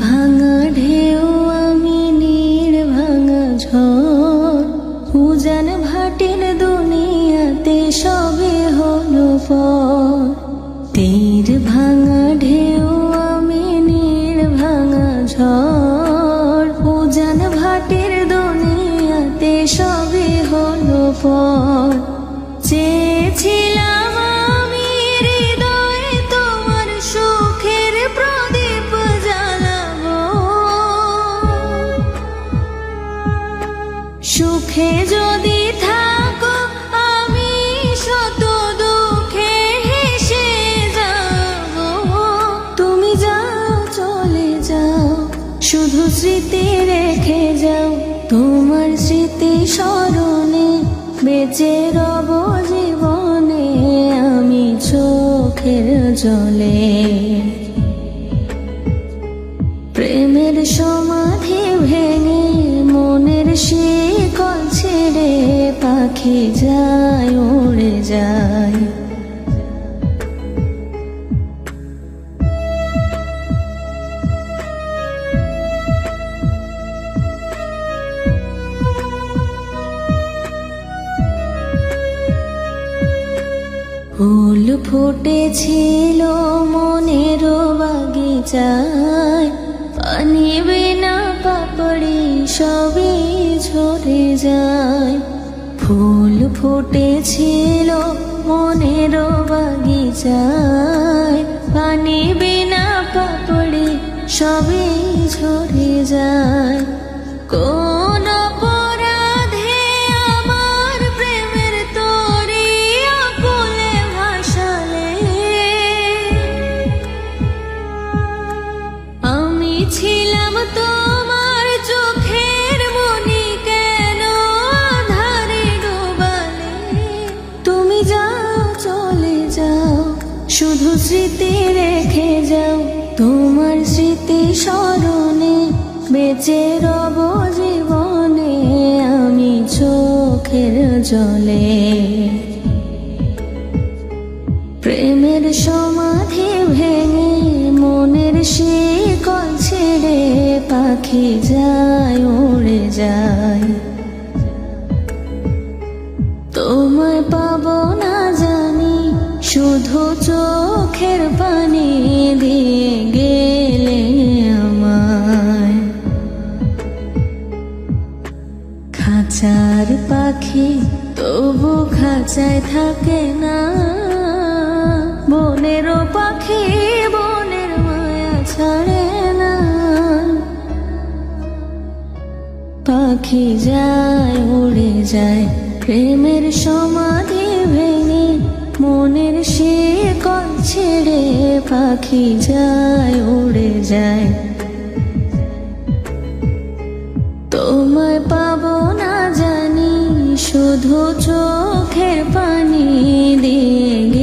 ভাঙা ঢেউ আমি নীড় ভাঙা ঝড়, উজান ভাটির দুনিয়াতে সবে হলো পর। তীর ভাঙা ঢেউ আমি নীড় ভাঙা ঝড়, উজান ভাটির দুনিয়াতে সবে হলো পর। চেয়েছিলাম আমি হৃদয়ে তোমার সুখের প্রদীপ জ্বালাবো, সুখে যদি থাকো আমি শত দুঃখে হেসে যাব। তুমি যাও চলে যাও, শুধু স্মৃতি রেখে যাও, তোমার স্মৃতি স্মরণে বেঁচে রব জীবনে আমি চোখের জলে। প্রেমের সমাধি ভেঙে মনের শিকল ছেড়ে পাখি যায় উড়ে যায়। ফুল ফুটেছিল মনের বাগিচায়, পানি বিনা পাপড়ি সবই ঝরে যায়। ফুল ফুটেছিল মনের বাগিচায়, পানি বিনা পাপড়ি সবই ঝরে যায়। কোন অপরাধে আমার প্রেমের তরি আকুলে ভাসালে, আমি ছিলাম তোমার চোখের মনি কেন আধারে ডোবালে। তুমি যাও চলে যাও, শুধু স্মৃতি রেখে যাও, তোমার স্মৃতি স্মরণে বেঁচে রব জীবনে আমি চোখের জলে। প্রেমের সমাধি ভেঙে মনের শিকল ছেড়ে পাখি যায় উড়ে যায়। তোমায় পাবো না জানি, শুধু চোখের পানি দিয়ে গেলে আমায়। খাঁচার পাখি তবু খাঁচায় থাকে না, বনেরও পাখি বনের মায়া ছাড়ে না। পাখি যায় উড়ে যায়, প্রেমের সমাধি ভেঙে মনের শিকল ছেড়ে পাখি যায় উড়ে যায়। তোমায় পাবো না জানি, শুধু চোখের পানি দিয়ে